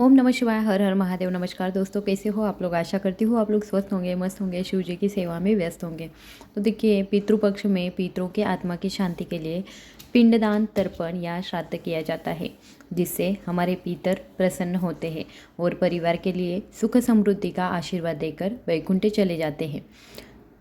ओम नमः शिवाय। हर हर महादेव। नमस्कार दोस्तों, कैसे हो आप लोग। आशा करती हूँ आप लोग स्वस्थ होंगे, मस्त होंगे, शिव जी की सेवा में व्यस्त होंगे। तो देखिए, पितृपक्ष में पितरों की आत्मा की शांति के लिए पिंडदान, तर्पण या श्राद्ध किया जाता है, जिससे हमारे पितर प्रसन्न होते हैं और परिवार के लिए सुख समृद्धि का आशीर्वाद देकर वैकुंठ चले जाते हैं।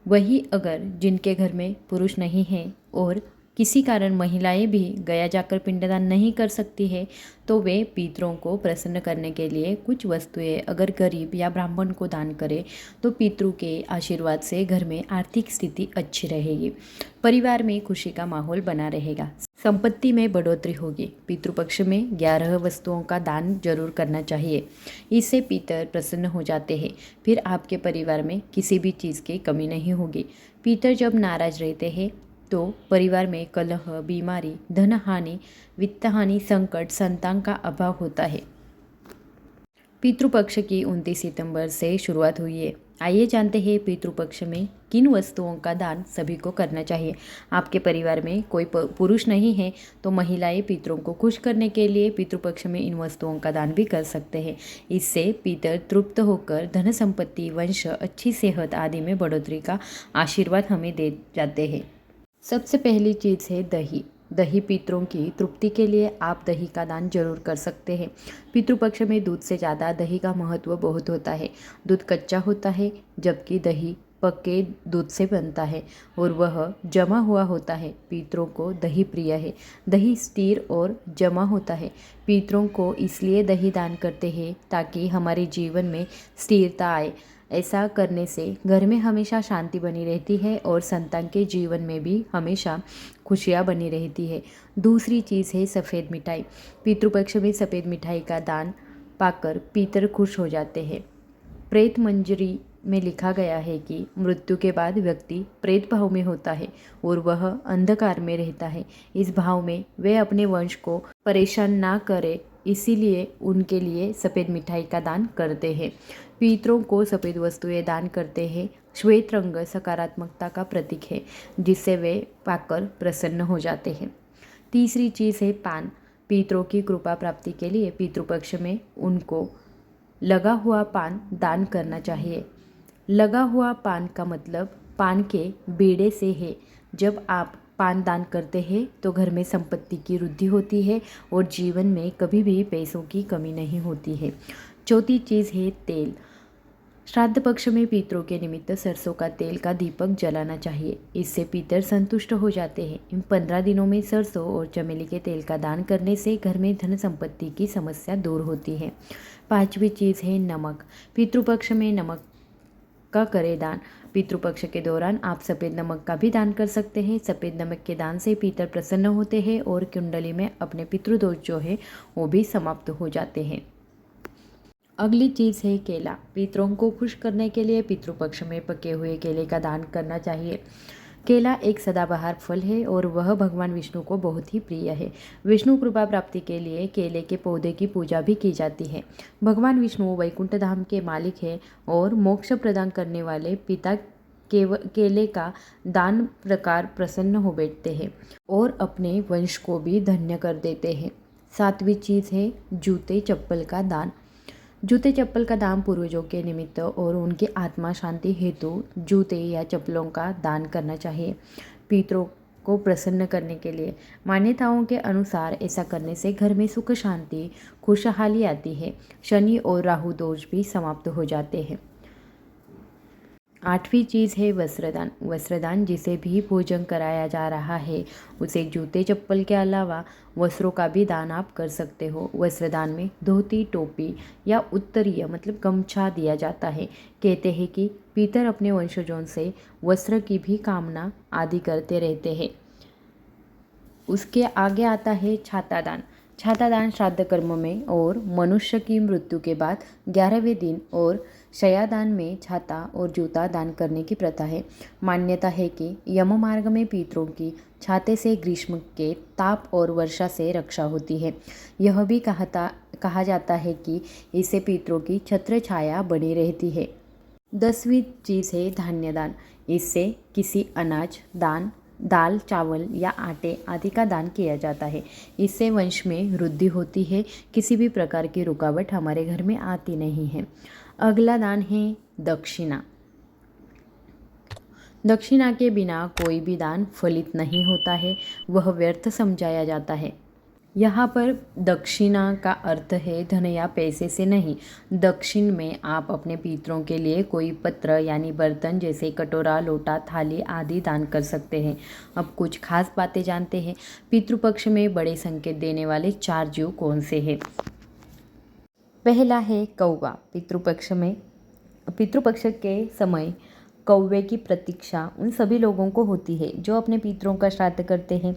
वही अगर जिनके घर में पुरुष नहीं है और किसी कारण महिलाएं भी गया जाकर पिंडदान नहीं कर सकती है, तो वे पितरों को प्रसन्न करने के लिए कुछ वस्तुएं अगर गरीब या ब्राह्मण को दान करें तो पितरों के आशीर्वाद से घर में आर्थिक स्थिति अच्छी रहेगी, परिवार में खुशी का माहौल बना रहेगा, संपत्ति में बढ़ोतरी होगी। पितृपक्ष में 11 वस्तुओं का दान जरूर करना चाहिए, इससे पितर प्रसन्न हो जाते हैं। फिर आपके परिवार में किसी भी चीज़ की कमी नहीं होगी। पितर जब नाराज रहते हैं तो परिवार में कलह, बीमारी, धन हानि, वित्त हानि, संकट, संतान का अभाव होता है। पितृपक्ष की 29 सितंबर से शुरुआत हुई है। आइए जानते हैं पितृपक्ष में किन वस्तुओं का दान सभी को करना चाहिए। आपके परिवार में कोई पुरुष नहीं है तो महिलाएं पितरों को खुश करने के लिए पितृपक्ष में इन वस्तुओं का दान भी कर सकते हैं। इससे पितर तृप्त होकर धन संपत्ति, वंश, अच्छी सेहत आदि में बढ़ोतरी का आशीर्वाद हमें दे जाते हैं। सबसे पहली चीज़ है दही। दही पितरों की तृप्ति के लिए आप दही का दान जरूर कर सकते हैं। पितृपक्ष में दूध से ज़्यादा दही का महत्व बहुत होता है। दूध कच्चा होता है जबकि दही पक्के दूध से बनता है और वह जमा हुआ होता है। पितरों को दही प्रिय है। दही स्थिर और जमा होता है। पितरों को इसलिए दही दान करते हैं ताकि हमारे जीवन में स्थिरता आए। ऐसा करने से घर में हमेशा शांति बनी रहती है और संतान के जीवन में भी हमेशा खुशियाँ बनी रहती है। दूसरी चीज़ है सफ़ेद मिठाई। पितृपक्ष में सफ़ेद मिठाई का दान पाकर पितर खुश हो जाते हैं। प्रेत मंजरी में लिखा गया है कि मृत्यु के बाद व्यक्ति प्रेत भाव में होता है और वह अंधकार में रहता है। इस भाव में वे अपने वंश को परेशान ना करे, इसीलिए उनके लिए सफ़ेद मिठाई का दान करते हैं। पितरों को सफ़ेद वस्तुएं दान करते हैं। श्वेत रंग सकारात्मकता का प्रतीक है, जिससे वे पाकर प्रसन्न हो जाते हैं। तीसरी चीज़ है पान। पितरों की कृपा प्राप्ति के लिए पितृपक्ष में उनको लगा हुआ पान दान करना चाहिए। लगा हुआ पान का मतलब पान के बीड़े से है। जब आप पान दान करते हैं तो घर में संपत्ति की वृद्धि होती है और जीवन में कभी भी पैसों की कमी नहीं होती है। चौथी चीज़ है तेल। श्राद्ध पक्ष में पितरों के निमित्त सरसों का तेल का दीपक जलाना चाहिए। इससे पितर संतुष्ट हो जाते हैं। इन 15 दिनों में सरसों और चमेली के तेल का दान करने से घर में धन संपत्ति की समस्या दूर होती है। पांचवी चीज़ है नमक। पितृपक्ष में नमक का करें दान। पितृपक्ष के दौरान आप सफ़ेद नमक का भी दान कर सकते हैं। सफ़ेद नमक के दान से पितर प्रसन्न होते हैं और कुंडली में अपने पितृदोष जो है वो भी समाप्त हो जाते हैं। अगली चीज़ है केला। पितरों को खुश करने के लिए पितृपक्ष में पके हुए केले का दान करना चाहिए। केला एक सदाबहार फल है और वह भगवान विष्णु को बहुत ही प्रिय है। विष्णु कृपा प्राप्ति के लिए केले के पौधे की पूजा भी की जाती है। भगवान विष्णु वैकुंठ धाम के मालिक है और मोक्ष प्रदान करने वाले पिता केले का दान प्रकार प्रसन्न हो बैठते हैं और अपने वंश को भी धन्य कर देते हैं। सातवीं चीज़ है जूते चप्पल का दान। जूते चप्पल का दान पूर्वजों के निमित्त और उनकी आत्मा शांति हेतु जूते या चप्पलों का दान करना चाहिए। पितरों को प्रसन्न करने के लिए मान्यताओं के अनुसार ऐसा करने से घर में सुख शांति खुशहाली आती है। शनि और राहु दोष भी समाप्त हो जाते हैं। आठवीं चीज़ है वस्त्रदान। वस्त्रदान जिसे भी भोजन कराया जा रहा है उसे जूते चप्पल के अलावा वस्त्रों का भी दान आप कर सकते हो। वस्त्रदान में धोती, टोपी या उत्तरीय मतलब गमछा दिया जाता है। कहते हैं कि पितर अपने वंशजों से वस्त्र की भी कामना आदि करते रहते हैं। उसके आगे आता है छातादान। छातादान श्राद्ध कर्म में और मनुष्य की मृत्यु के बाद 11वें दिन और शयादान में छाता और जूता दान करने की प्रथा है। मान्यता है कि यम मार्ग में पितरों की छाते से ग्रीष्म के ताप और वर्षा से रक्षा होती है। यह भी कहा जाता है कि इससे पितरों की छत्र छाया बनी रहती है। 10वीं चीज़ है धान्य दान। इससे किसी अनाज दान दाल, चावल या आटे आदि का दान किया जाता है। इससे वंश में वृद्धि होती है, किसी भी प्रकार की रुकावट हमारे घर में आती नहीं है। अगला दान है दक्षिणा। दक्षिणा के बिना कोई भी दान फलित नहीं होता है, वह व्यर्थ समझाया जाता है। यहाँ पर दक्षिणा का अर्थ है धन या पैसे से नहीं। दक्षिण में आप अपने पितरों के लिए कोई पत्र यानी बर्तन जैसे कटोरा, लोटा, थाली आदि दान कर सकते हैं। अब कुछ खास बातें जानते हैं। पितृपक्ष में बड़े संकेत देने वाले 4 जीव कौन से हैं? पहला है कौवा। पितृपक्ष के समय कौवे की प्रतीक्षा उन सभी लोगों को होती है जो अपने पितरों का श्राद्ध करते हैं।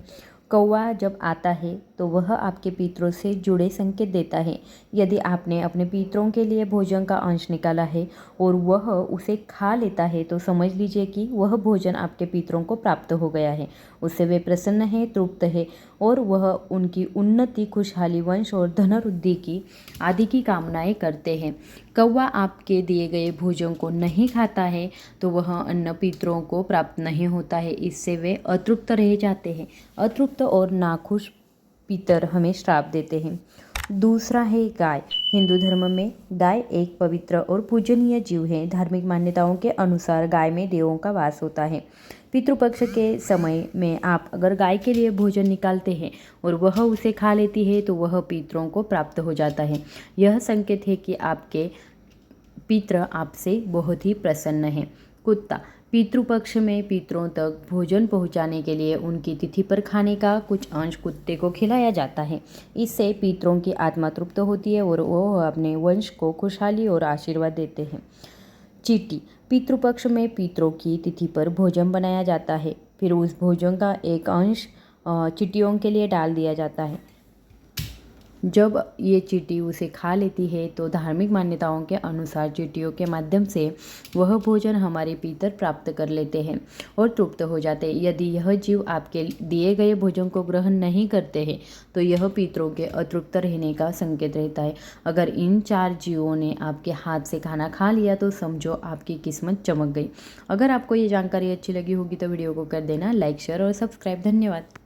कौवा जब आता है तो वह आपके पितरों से जुड़े संकेत देता है। यदि आपने अपने पितरों के लिए भोजन का अंश निकाला है और वह उसे खा लेता है तो समझ लीजिए कि वह भोजन आपके पितरों को प्राप्त हो गया है। उससे वे प्रसन्न हैं, तृप्त है और वह उनकी उन्नति, खुशहाली, वंश और धनवृद्धि की आदि की कामनाएं करते हैं। कौवा आपके दिए गए भोजन को नहीं खाता है तो वह अन्न पितरों को प्राप्त नहीं होता है। इससे वे अतृप्त रह जाते हैं। अतृप्त और नाखुश पितर हमें श्राप देते हैं। दूसरा है गाय। हिंदू धर्म में गाय एक पवित्र और पूजनीय जीव है। धार्मिक मान्यताओं के अनुसार गाय में देवों का वास होता है। पितृपक्ष के समय में आप अगर गाय के लिए भोजन निकालते हैं और वह उसे खा लेती है तो वह पितरों को प्राप्त हो जाता है। यह संकेत है कि आपके पितर आपसे बहुत ही प्रसन्न हैं। कुत्ता। पितृपक्ष में पितरों तक भोजन पहुंचाने के लिए उनकी तिथि पर खाने का कुछ अंश कुत्ते को खिलाया जाता है। इससे पितरों की आत्मा तृप्त होती है और वह अपने वंश को खुशहाली और आशीर्वाद देते हैं। चींटी। पितृपक्ष में पितरों की तिथि पर भोजन बनाया जाता है, फिर उस भोजन का एक अंश चींटियों के लिए डाल दिया जाता है। जब ये चींटी उसे खा लेती है तो धार्मिक मान्यताओं के अनुसार चींटियों के माध्यम से वह भोजन हमारे पितर प्राप्त कर लेते हैं और तृप्त हो जाते हैं। यदि यह जीव आपके दिए गए भोजन को ग्रहण नहीं करते हैं तो यह पितरों के अतृप्त रहने का संकेत रहता है। अगर इन 4 जीवों ने आपके हाथ से खाना खा लिया तो समझो आपकी किस्मत चमक गई। अगर आपको ये जानकारी अच्छी लगी होगी तो वीडियो को कर देना लाइक, शेयर और सब्सक्राइब। धन्यवाद।